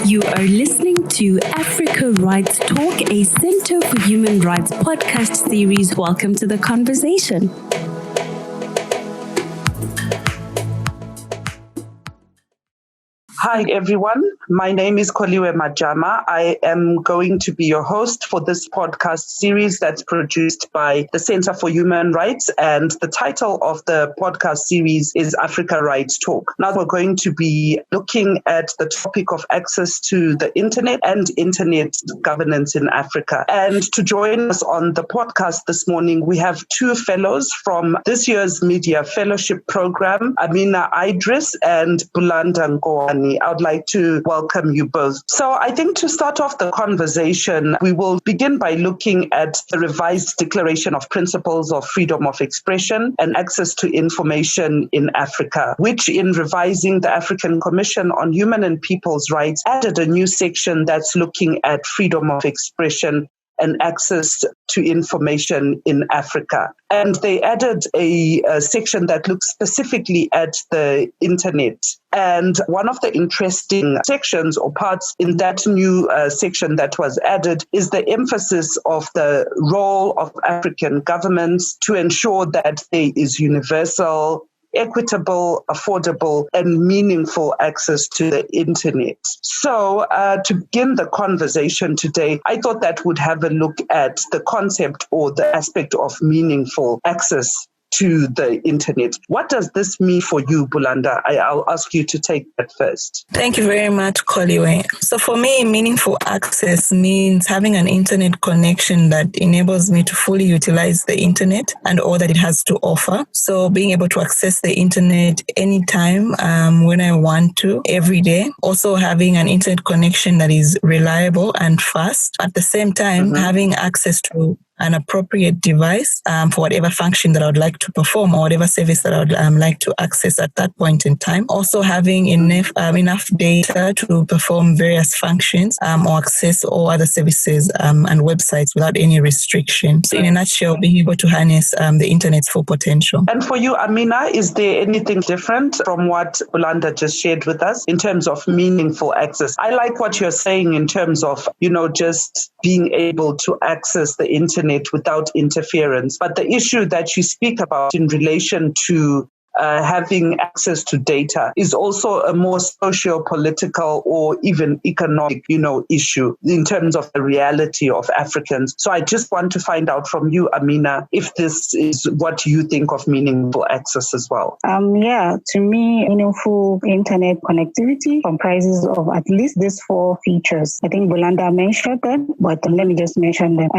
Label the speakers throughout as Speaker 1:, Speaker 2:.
Speaker 1: You are listening to Africa Rights Talk, a Center for Human Rights podcast series. Welcome to the conversation.
Speaker 2: Hi, everyone. My name is Koliwe Majama. I am going to be your host for this podcast series that's produced by the Center for Human Rights. And the title of the podcast series is Africa Rights Talk. Now we're going to be looking at the topic of access to the internet and internet governance in Africa. And to join us on the podcast this morning, we have two fellows from this year's Media Fellowship Program, Amina, Idris, and Bulanda, Nkhowani. I would like to welcome you both. So I think to start off the conversation, we will begin by looking at the revised Declaration of Principles of Freedom of Expression and Access to Information in Africa, which in revising the African Commission on Human and People's Rights added a new section that's looking at freedom of expression and access to information in Africa. And they added a section that looks specifically at the internet. And one of the interesting sections or parts in that new section that was added is the emphasis of the role of African governments to ensure that there is universal, equitable, affordable, and meaningful access to the internet. So to begin the conversation today, I thought that would have a look at the concept or the aspect of meaningful access to the internet. What does this mean for you, Bulanda? I'll ask you to take that first.
Speaker 3: Thank you very much, Koliwe. So for me, meaningful access means having an internet connection that enables me to fully utilize the internet and all that it has to offer. So being able to access the internet anytime, when I want to, every day. Also having an internet connection that is reliable and fast. At the same time, having access to an appropriate device for whatever function that I would like to perform or whatever service that I would like to access at that point in time. Also having enough data to perform various functions or access all other services and websites without any restrictions. So in a nutshell, being able to harness the internet's full potential.
Speaker 2: And for you, Amina, is there anything different from what Bulanda just shared with us in terms of meaningful access? I like what you're saying in terms of, just being able to access the internet without interference. But the issue that you speak about in relation to having access to data is also a more socio-political or even economic, issue in terms of the reality of Africans. So I just want to find out from you, Amina, if this is what you think of meaningful access as well.
Speaker 4: To me, meaningful internet connectivity comprises of at least these four features. I think Bulanda mentioned them, but let me just mention them.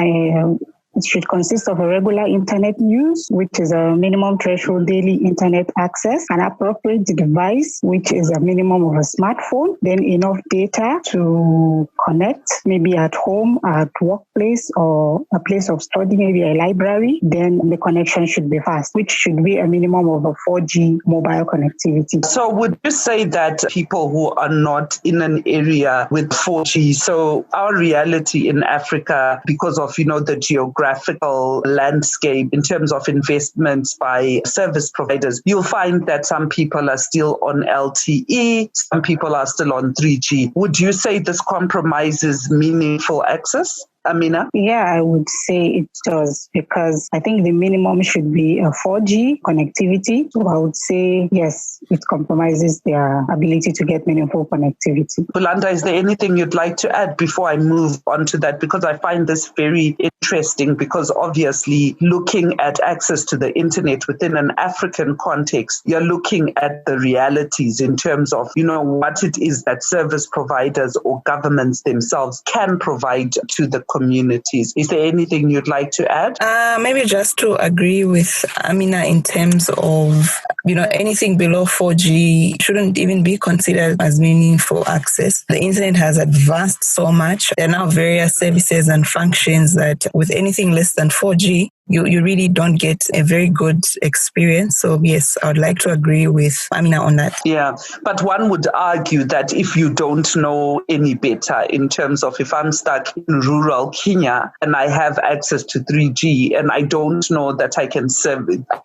Speaker 4: It should consist of a regular internet use, which is a minimum threshold daily internet access, an appropriate device, which is a minimum of a smartphone, then enough data to connect, maybe at home, at workplace, or a place of study, maybe a library. Then the connection should be fast, which should be a minimum of a 4G mobile connectivity.
Speaker 2: So would you say that people who are not in an area with 4G, so our reality in Africa, because of, the geographical landscape in terms of investments by service providers, you'll find that some people are still on LTE, some people are still on 3G. Would you say this compromises meaningful access? Amina?
Speaker 4: Yeah, I would say it does, because I think the minimum should be a 4G connectivity. So I would say, yes, it compromises their ability to get meaningful connectivity.
Speaker 2: Bulanda, is there anything you'd like to add before I move on to that? Because I find this very interesting, because obviously looking at access to the internet within an African context, you're looking at the realities in terms of, what it is that service providers or governments themselves can provide to the communities. Is there anything you'd like to add?
Speaker 3: Maybe just to agree with Amina in terms of, anything below 4G shouldn't even be considered as meaningful access. The internet has advanced so much. There are now various services and functions that with anything less than 4G, you really don't get a very good experience. So yes, I would like to agree with Amina on that.
Speaker 2: Yeah, but one would argue that if you don't know any better in terms of if I'm stuck in rural Kenya and I have access to 3G and I don't know that I can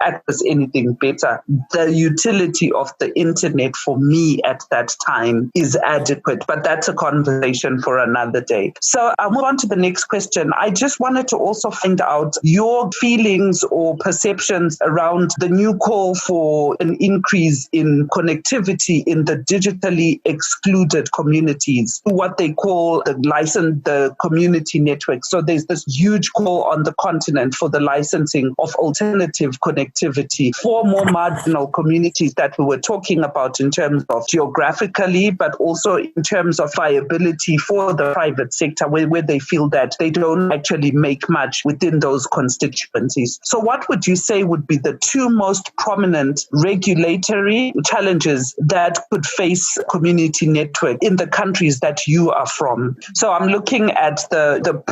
Speaker 2: access anything better, the utility of the internet for me at that time is adequate. But that's a conversation for another day. So I'll move on to the next question. I just wanted to also find out your feelings or perceptions around the new call for an increase in connectivity in the digitally excluded communities, what they call the community network. So there's this huge call on the continent for the licensing of alternative connectivity for more marginal communities that we were talking about in terms of geographically, but also in terms of viability for the private sector, where they feel that they don't actually make much within those constituencies. So what would you say would be the two most prominent regulatory challenges that could face community network in the countries that you are from? So I'm looking at the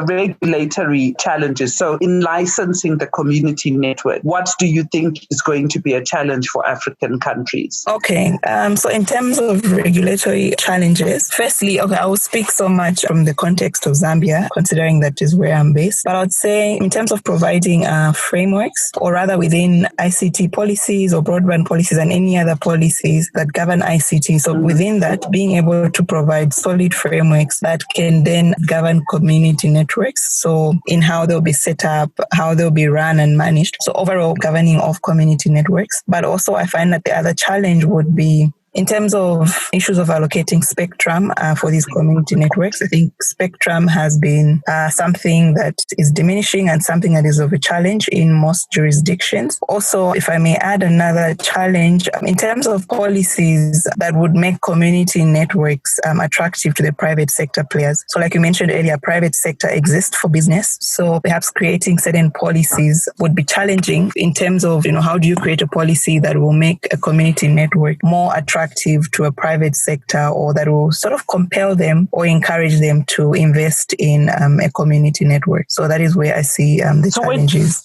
Speaker 2: regulatory challenges. So in licensing the community network, what do you think is going to be a challenge for African countries?
Speaker 3: Okay. So in terms of regulatory challenges, firstly, I will speak so much from the context of Zambia, considering that is where I'm based. But I would say in terms of providing frameworks, or rather within ICT policies or broadband policies and any other policies that govern ICT. So within that, being able to provide solid frameworks that can then govern community networks. So in how they'll be set up, how they'll be run and managed. So overall governing of community networks. But also I find that the other challenge would be in terms of issues of allocating spectrum for these community networks. I think spectrum has been something that is diminishing and something that is of a challenge in most jurisdictions. Also, if I may add another challenge, in terms of policies that would make community networks attractive to the private sector players. So like you mentioned earlier, private sector exists for business. So perhaps creating certain policies would be challenging in terms of, how do you create a policy that will make a community network more attractive to a private sector, or that will sort of compel them or encourage them to invest in a community network. So that is where I see the challenges.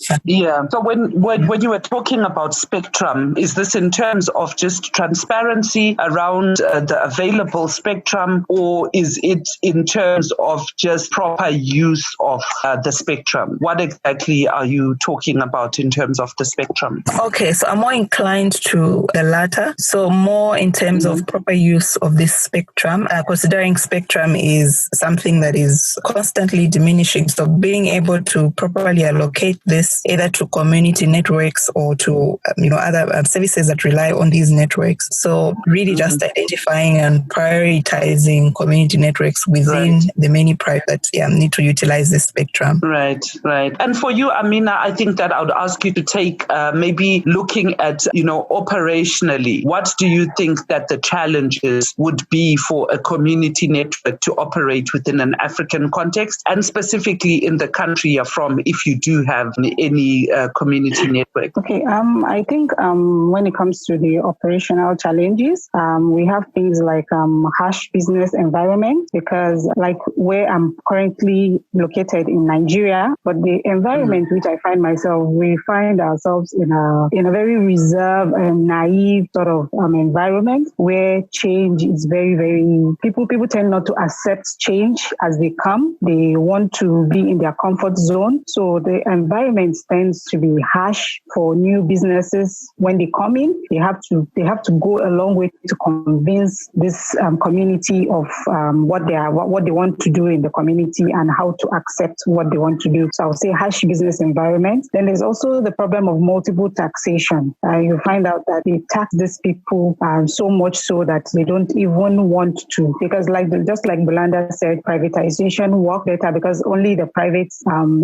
Speaker 2: So when you were talking about spectrum, is this in terms of just transparency around the available spectrum, or is it in terms of just proper use of the spectrum? What exactly are you talking about in terms of the spectrum?
Speaker 3: Okay, so I'm more inclined to the latter. So more in terms of proper use of this spectrum, considering spectrum is something that is constantly diminishing. So being able to properly allocate this either to community networks or to other services that rely on these networks. So really just identifying and prioritizing community networks within the many private that need to utilize this spectrum.
Speaker 2: Right. And for you, Amina, I think that I would ask you to take maybe looking at, operationally, what do you think that the challenges would be for a community network to operate within an African context, and specifically in the country you're from, if you do have any community network?
Speaker 4: Okay, I think when it comes to the operational challenges, we have things like harsh business environment, because like where I'm currently located in Nigeria, but the environment which I find myself, we find ourselves in a very reserved and naive sort of environment where change is very, very, people tend not to accept change as they come. They want to be in their comfort zone. So the environment tends to be harsh for new businesses. When they come in, they have to go a long way to convince this community of what they want to do in the community and how to accept what they want to do. So I would say harsh business environment. Then there's also the problem of multiple taxation. You find out that they tax these people so much so that they don't even want to, because just like Bulanda said, privatization work better because only the private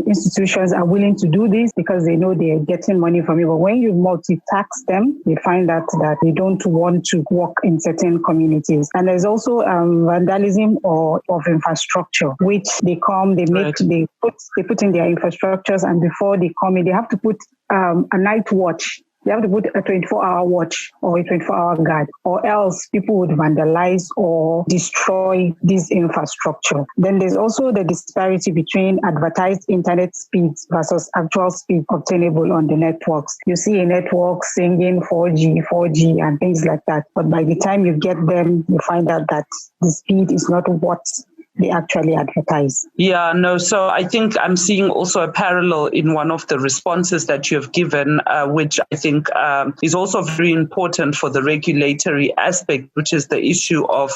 Speaker 4: institutions are willing to do this because they know they're getting money from it. But when you multi-tax them, they find that they don't want to work in certain communities. And there's also vandalism of infrastructure, which they put in their infrastructures, and before they come in, they have to put a night watch. They have to put a 24-hour watch or a 24-hour guard, or else people would vandalize or destroy this infrastructure. Then there's also the disparity between advertised internet speeds versus actual speed obtainable on the networks. You see a network singing 4G, and things like that. But by the time you get them, you find out that the speed is not what they actually advertise.
Speaker 2: Yeah, no, so I think I'm seeing also a parallel in one of the responses that you have given, which I think is also very important for the regulatory aspect, which is the issue of,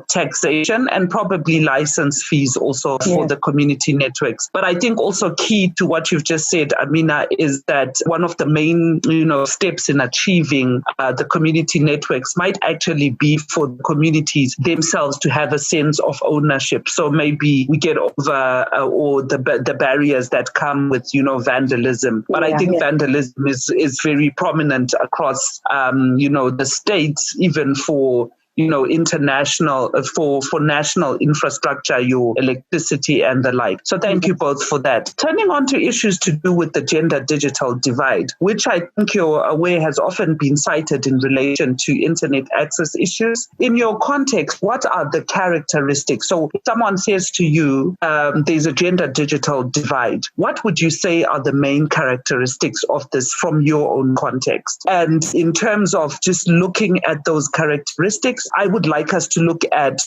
Speaker 2: taxation and probably license fees also for the community networks. But I think also key to what you've just said, Amina, is that one of the main, steps in achieving the community networks might actually be for the communities themselves to have a sense of ownership. So maybe we get over or the barriers that come with, vandalism. But I think vandalism is very prominent across, the states, even for international, for national infrastructure, your electricity and the like. So thank you both for that. Turning on to issues to do with the gender digital divide, which I think you're aware has often been cited in relation to internet access issues. In your context, what are the characteristics? So if someone says to you, there's a gender digital divide, what would you say are the main characteristics of this from your own context? And in terms of just looking at those characteristics, I would like us to look at,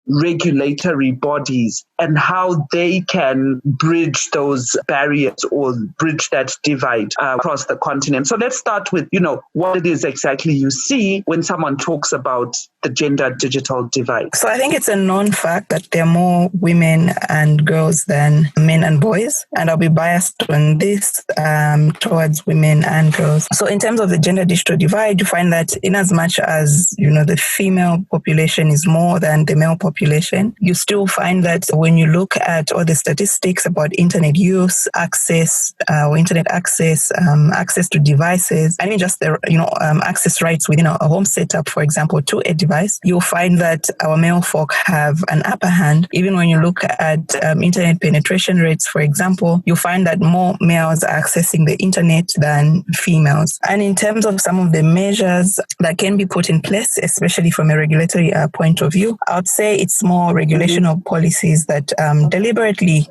Speaker 2: regulatory bodies and how they can bridge those barriers or bridge that divide across the continent. So let's start with, what it is exactly you see when someone talks about the gender digital divide.
Speaker 3: So I think it's a known fact that there are more women and girls than men and boys. And I'll be biased on this towards women and girls. So in terms of the gender digital divide, you find that in as much as, the female population is more than the male population, you still find that when you look at all the statistics about internet use, access, or internet access, access to devices, and even just the access rights within a home setup, for example, to a device, you'll find that our male folk have an upper hand. Even when you look at internet penetration rates, for example, you'll find that more males are accessing the internet than females. And in terms of some of the measures that can be put in place, especially from a regulatory point of view, I would say it's more regulation of policies that deliberately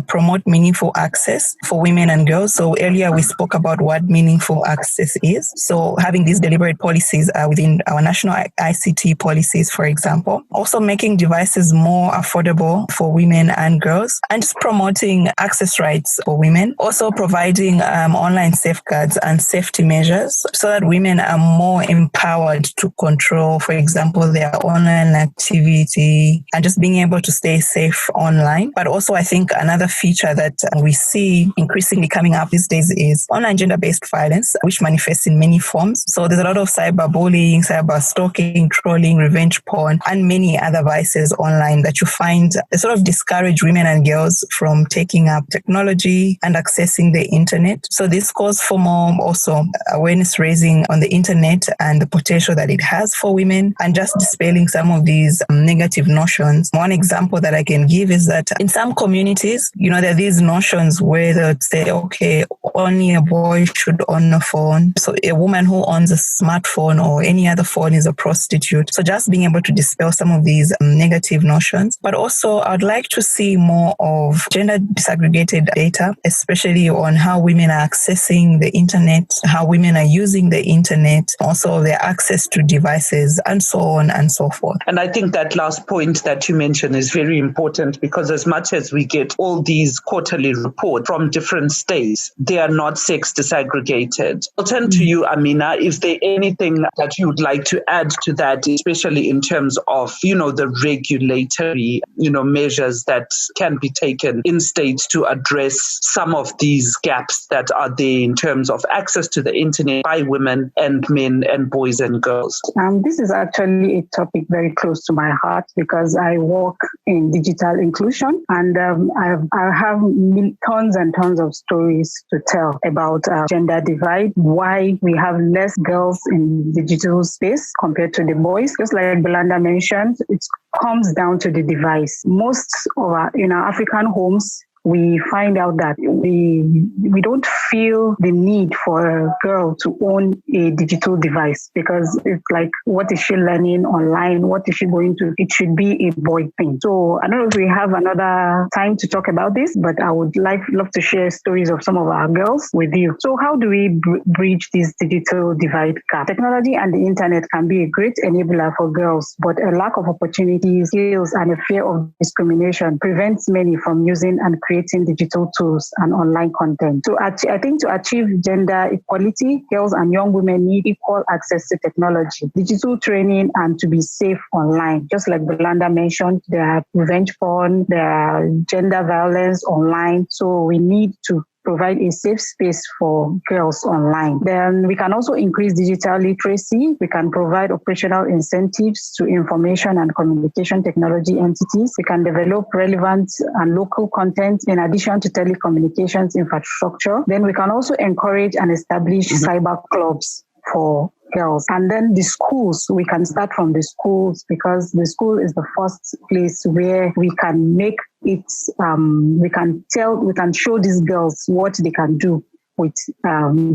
Speaker 3: promote meaningful access for women and girls. So earlier we spoke about what meaningful access is. So having these deliberate policies within our national ICT policies, for example, also making devices more affordable for women and girls, and just promoting access rights for women. Also providing online safeguards and safety measures so that women are more empowered to control, for example, their online activity and just being able to stay safe online. But also I think another feature that we see increasingly coming up these days is online gender-based violence, which manifests in many forms. So there's a lot of cyberbullying, cyber stalking, trolling, revenge porn, and many other vices online that you find sort of discourage women and girls from taking up technology and accessing the internet. So this calls for more also awareness raising on the internet and the potential that it has for women, and just dispelling some of these negative notions. One example that I can give is that in some communities, there are these notions where they would say, okay, only a boy should own a phone. So a woman who owns a smartphone or any other phone is a prostitute. So just being able to dispel some of these negative notions. But also I'd like to see more of gender disaggregated data, especially on how women are accessing the internet, how women are using the internet, also their access to devices, and so on and so forth.
Speaker 2: And I think that last point that you mentioned is very important, because as much as we get all these quarterly reports from different states, they are not sex disaggregated. I'll turn to you, Amina. Is there anything that you would like to add to that, especially in terms of, the regulatory, measures that can be taken in states to address some of these gaps that are there in terms of access to the internet by women and men and boys and girls?
Speaker 4: This is actually a topic very close to my heart, because I work in digital inclusion, and I have tons and tons of stories to tell about gender divide, why we have less girls in digital space compared to the boys. Just like Bulanda mentioned, it comes down to the device. Most of our African homes we find out that we don't feel the need for a girl to own a digital device, because it's like, what is she learning online? What is she going to? It should be a boy thing. So I don't know if we have another time to talk about this, but I would love to share stories of some of our girls with you. So how do we bridge this digital divide gap? Technology and the internet can be a great enabler for girls, but a lack of opportunities, skills, and a fear of discrimination prevents many from using and creating digital tools and online content. So I think to achieve gender equality, girls and young women need equal access to technology, digital training, and to be safe online. Just like Bulanda mentioned, there are revenge porn, there are gender violence online. So we need to provide a safe space for girls online. Then we can also increase digital literacy. We can provide operational incentives to information and communication technology entities. We can develop relevant and local content in addition to telecommunications infrastructure. Then we can also encourage and establish cyber clubs for girls. And then the schools, we can start from the schools, because the school is the first place where we can make it, we can show these girls what they can do with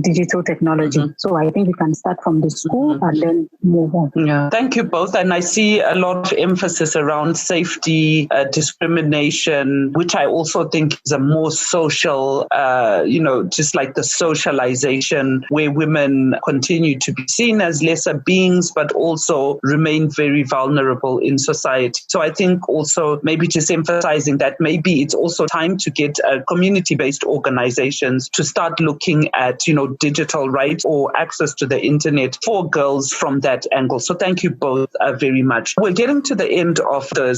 Speaker 4: digital technology. So I think we can start from the school and then move on.
Speaker 2: Yeah, thank you both. And I see a lot of emphasis around safety, discrimination, which I also think is a more social, just like the socialization where women continue to be seen as lesser beings, but also remain very vulnerable in society. So I think also maybe just emphasizing that maybe it's also time to get community-based organizations to start looking at, digital rights or access to the internet for girls from that angle. So thank you both very much. We're getting to the end of the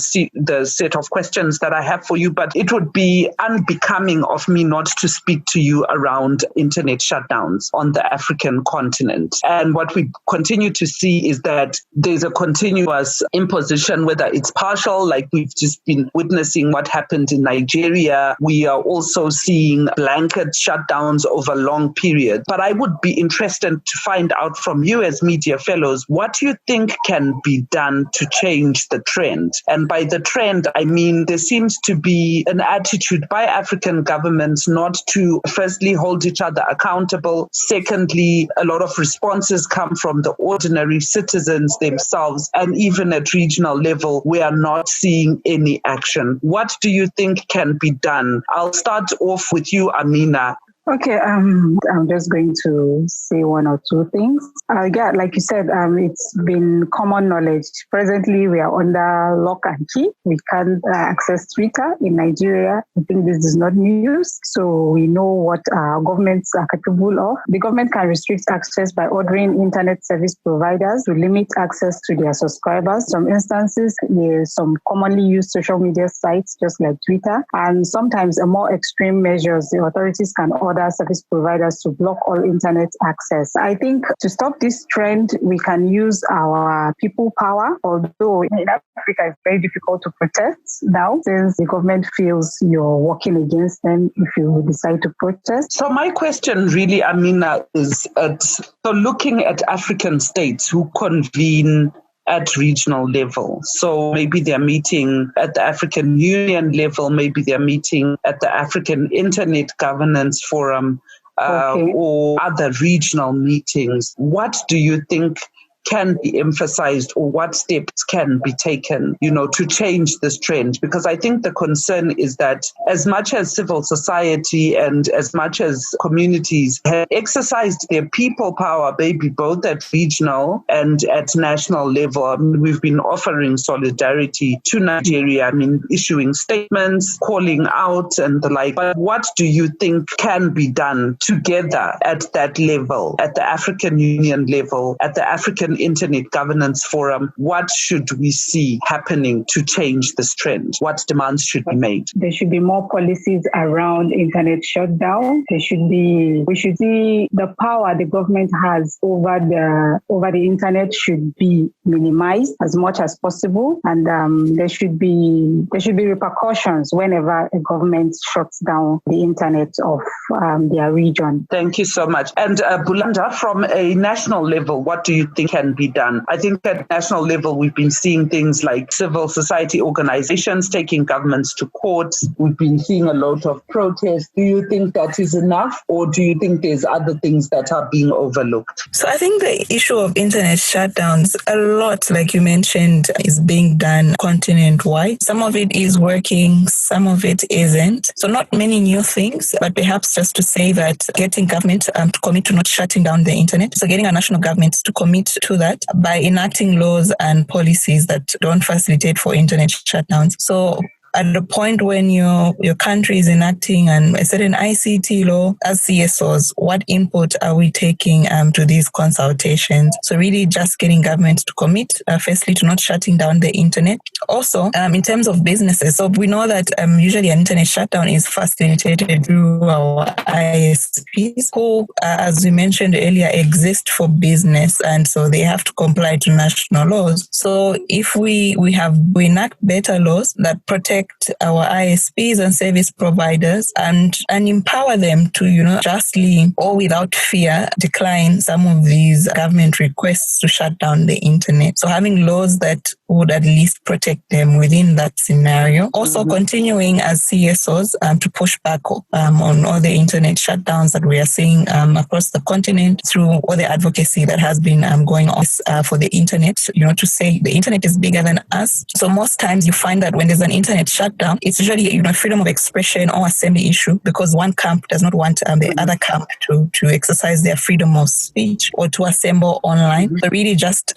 Speaker 2: set of questions that I have for you, but it would be unbecoming of me not to speak to you around internet shutdowns on the African continent. And what we continue to see is that there's a continuous imposition, whether it's partial, like we've just been witnessing what happened in Nigeria. We are also seeing blanket shutdowns over long periods. But I would be interested to find out from you as media fellows, what you think can be done to change the trend. And by the trend, I mean there seems to be an attitude by African governments not to firstly hold each other accountable. Secondly, a lot of responses come from the ordinary citizens themselves. And even at regional level, we are not seeing any action. What do you think can be done? I'll start off with you, Amina.
Speaker 4: Okay, I'm just going to say one or two things. Like you said, it's been common knowledge. Presently, we are under lock and key. We can't access Twitter in Nigeria. I think this is not news. So we know what our governments are capable of. The government can restrict access by ordering internet service providers to limit access to their subscribers. Some instances, there's some commonly used social media sites, just like Twitter. And sometimes a more extreme measures, the authorities can order service providers to block all internet access. I think to stop this trend, we can use our people power, although in Africa it's very difficult to protest now since the government feels you're working against them if you decide to protest.
Speaker 2: So my question really, Amina, is so looking at African states who convene at regional level. So maybe they're meeting at the African Union level, maybe they're meeting at the African Internet Governance Forum or other regional meetings. What do you think can be emphasized, or what steps can be taken, to change this trend? Because I think the concern is that as much as civil society and as much as communities have exercised their people power, maybe both at regional and at national level, we've been offering solidarity to Nigeria, issuing statements, calling out and the like. But what do you think can be done together at that level, at the African Union level, at the African Internet Governance Forum? What should we see happening to change this trend? What demands should be made?
Speaker 4: There should be more policies around internet shutdown. We should see the power the government has over the internet should be minimized as much as possible, and there should be repercussions whenever a government shuts down the internet of their region.
Speaker 2: Thank you so much. And Bulanda, from a national level, what do you think can be done. I think at national level, we've been seeing things like civil society organizations taking governments to court. We've been seeing a lot of protests. Do you think that is enough, or do you think there's other things that are being overlooked?
Speaker 3: So I think the issue of internet shutdowns, a lot, like you mentioned, is being done continent-wide. Some of it is working, some of it isn't. So not many new things, but perhaps just to say that getting government to commit to not shutting down the internet. So getting our national governments to commit to that by enacting laws and policies that don't facilitate for internet shutdowns. So at the point when your country is enacting a certain ICT law, as CSOs, what input are we taking to these consultations? So really just getting governments to commit, firstly, to not shutting down the internet. Also, in terms of businesses, so we know that usually an internet shutdown is facilitated through our ISPs, who, as we mentioned earlier, exist for business, and so they have to comply to national laws. So if we enact better laws that protect our ISPs and service providers and empower them to, justly or without fear decline some of these government requests to shut down the internet. So having laws that would at least protect them within that scenario. Also continuing as CSOs to push back on all the internet shutdowns that we are seeing across the continent through all the advocacy that has been going on for the internet, to say the internet is bigger than us. So most times you find that when there's an internet shutdown, it's usually freedom of expression or assembly issue, because one camp does not want the other camp to exercise their freedom of speech or to assemble online. So really just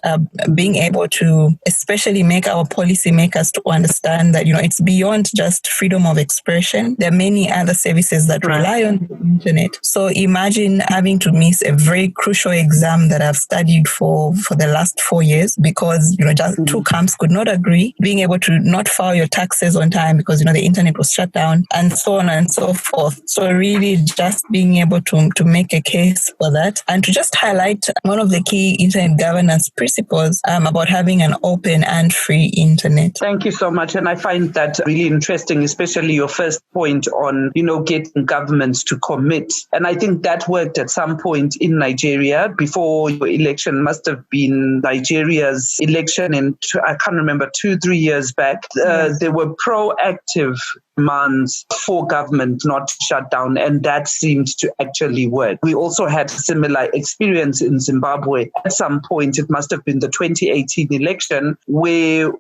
Speaker 3: being able to especially make our policymakers to understand that it's beyond just freedom of expression. There are many other services that rely on the internet. So imagine having to miss a very crucial exam that I've studied for the last 4 years because just two camps could not agree, being able to not file your taxes on time because the internet was shut down, and so on and so forth. So really just being able to make a case for that and to just highlight one of the key internet governance principles about having an open and free internet.
Speaker 2: Thank you so much. And I find that really interesting, especially your first point on, getting governments to commit. And I think that worked at some point in Nigeria before your election. Must have been Nigeria's election in, I can't remember, 2-3 years back. There were proactive demands for government not to shut down, and that seemed to actually work. We also had a similar experience in Zimbabwe. At some point, it must have been the 2018 election, where,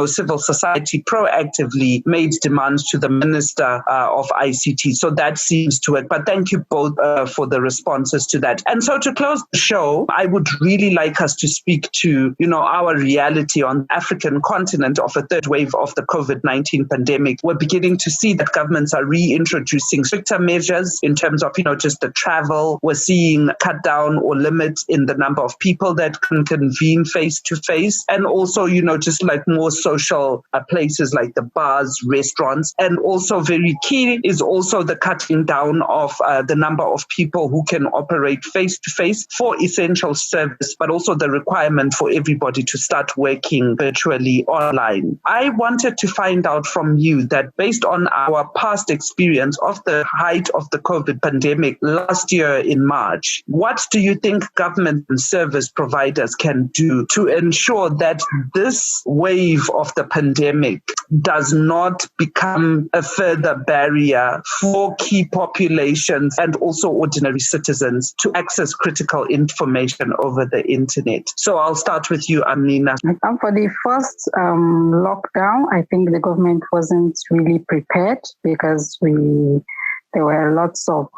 Speaker 2: civil society proactively made demands to the Minister of ICT. So that seems to work. But thank you both for the responses to that. And so to close the show, I would really like us to speak to, our reality on the African continent of a third wave of the COVID-19 pandemic. We're beginning to see that governments are reintroducing stricter measures in terms of, just the travel. We're seeing cut down or limit in the number of people that can convene face to face. And also, just like more social places like the bars, restaurants. And also very key is also the cutting down of the number of people who can operate face to face for essential service, but also the requirement for everybody to start working virtually online. I wanted to find out from you that based on our past experience of the height of the COVID pandemic last year in March, what do you think government and service providers can do to ensure that this wave of the pandemic does not become a further barrier for key populations and also ordinary citizens to access critical information over the internet? So I'll start with you, Amina.
Speaker 4: For the first lockdown, I think the government wasn't really prepared because there were lots of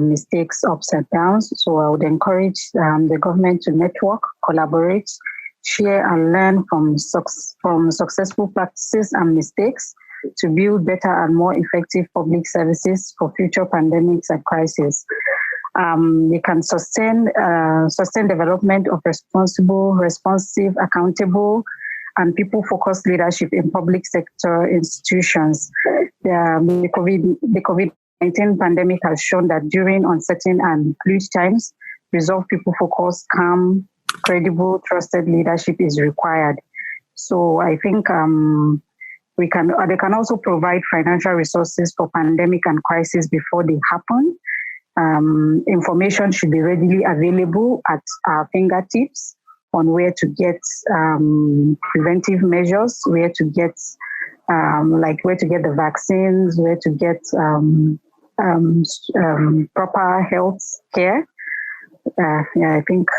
Speaker 4: mistakes, ups and downs. So I would encourage the government to network, collaborate, share and learn from successful practices and mistakes to build better and more effective public services for future pandemics and crises. They can sustain development of responsible, responsive, accountable, and people-focused leadership in public sector institutions. The COVID-19 pandemic has shown that during uncertain and fluid times, resolved, people-focused, calm, credible, trusted leadership is required. So I think they can also provide financial resources for pandemic and crisis before they happen. Information should be readily available at our fingertips. on where to get preventive measures, where to get the vaccines, where to get proper health care. I think.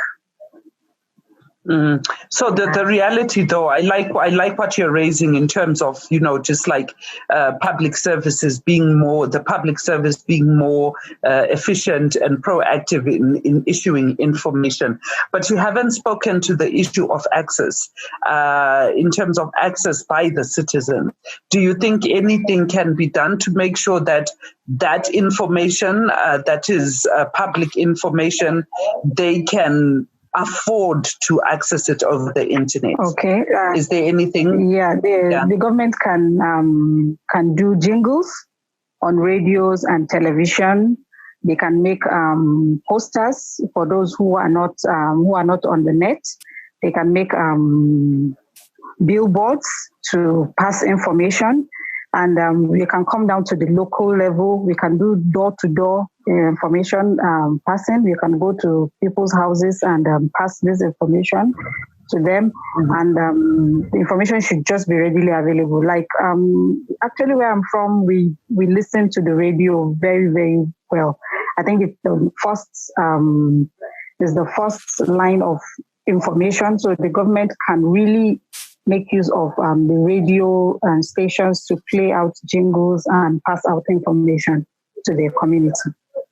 Speaker 2: So the reality, though, I like what you're raising in terms of, just like public services being more efficient and proactive in issuing information. But you haven't spoken to the issue of access in terms of access by the citizen. Do you think anything can be done to make sure that information that is public information, they can afford to access it over the internet?
Speaker 4: Okay.
Speaker 2: Is there anything?
Speaker 4: The government can do jingles on radios and television. They can make posters for those who are not on the net. They can make billboards to pass information. And we can come down to the local level. We can do door-to-door information passing. We can go to people's houses and pass this information to them. And the information should just be readily available. Like, actually, where I'm from, we listen to the radio very, very well. I think it's the first line of information. So the government can really make use of the radio stations to play out jingles and pass out information to their community.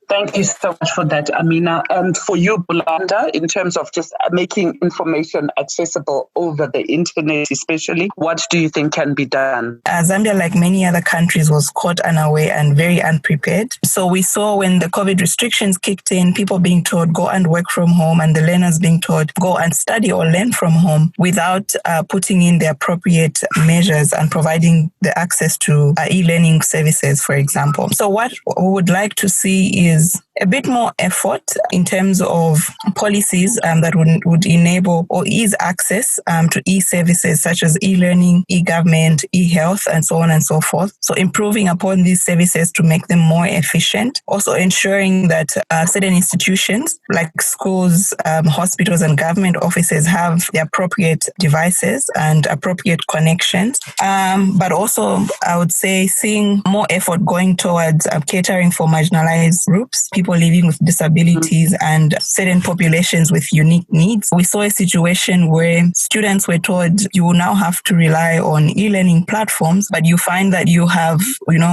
Speaker 2: Thank you so much for that, Amina. And for you, Bulanda, in terms of just making information accessible over the internet especially, what do you think can be done?
Speaker 3: Zambia, like many other countries, was caught unaware and very unprepared. So we saw when the COVID restrictions kicked in, people being told go and work from home, and the learners being told go and study or learn from home without putting in the appropriate measures and providing the access to e-learning services, for example. So what we would like to see is a bit more effort in terms of policies that would enable or ease access to e-services such as e-learning, e-government, e-health, and so on and so forth. So improving upon these services to make them more efficient. Also ensuring that certain institutions like schools, hospitals, and government offices have the appropriate devices and appropriate connections. But also, I would say, seeing more effort going towards catering for marginalized groups, people living with disabilities and certain populations with unique needs. We saw a situation where students were told you will now have to rely on e-learning platforms, but you find that you have,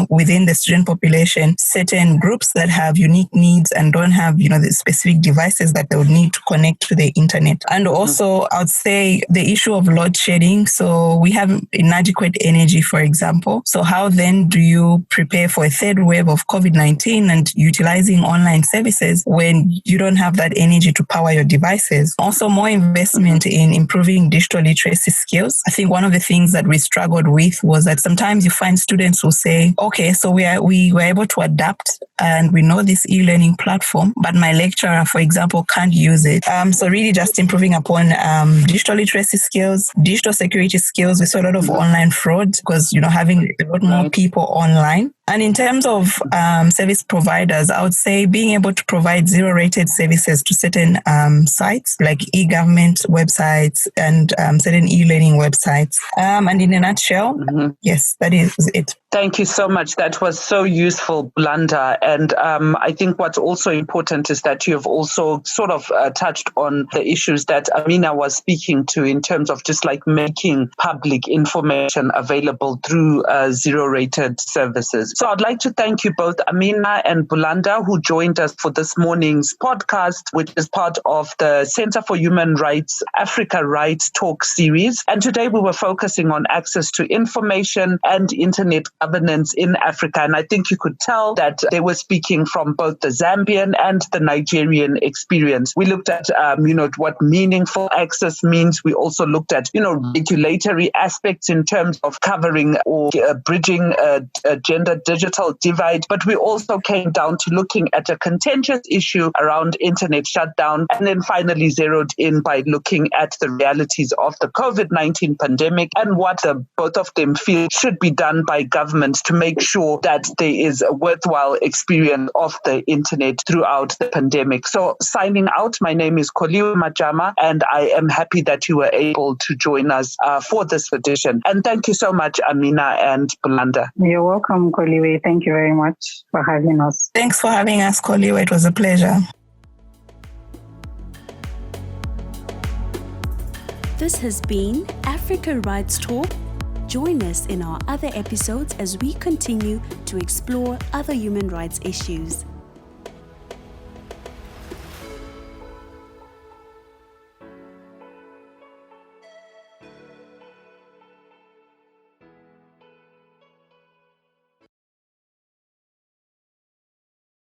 Speaker 3: within the student population, certain groups that have unique needs and don't have, the specific devices that they would need to connect to the internet. And also, I would say the issue of load shedding. So we have inadequate energy, for example. So how then do you prepare for a third wave of COVID-19 and utilizing online services when you don't have that energy to power your devices? Also, more investment in improving digital literacy skills. I think one of the things that we struggled with was that sometimes you find students who say, okay, so we were able to adapt and we know this e-learning platform, but my lecturer, for example, can't use it. So really just improving upon digital literacy skills, digital security skills. We saw a lot of online fraud because, having a lot more people online. And in terms of service providers, I would say being able to provide zero-rated services to certain sites like e-government websites and certain e-learning websites. And in a nutshell, yes, that is it.
Speaker 2: Thank you so much. That was so useful, Bulanda. And I think what's also important is that you have also sort of touched on the issues that Amina was speaking to in terms of just like making public information available through zero-rated services. So I'd like to thank you both, Amina and Bulanda, who joined us for this morning's podcast, which is part of the Center for Human Rights Africa Rights Talk series. And today we were focusing on access to information and internet governance in Africa. And I think you could tell that they were speaking from both the Zambian and the Nigerian experience. We looked at, what meaningful access means. We also looked at, regulatory aspects in terms of covering or bridging a gender digital divide. But we also came down to looking at a contentious issue around internet shutdown, and then finally zeroed in by looking at the realities of the COVID-19 pandemic and what both of them feel should be done by government government to make sure that there is a worthwhile experience of the internet throughout the pandemic. So signing out, my name is Koliwe Majama, and I am happy that you were able to join us for this edition. And thank you so much, Amina and Bulanda.
Speaker 4: You're welcome, Koliwe. Thank you very much for having us.
Speaker 3: Thanks for having us, Koliwe. It was a pleasure.
Speaker 1: This has been Africa Rights Talk. Join us in our other episodes as we continue to explore other human rights issues.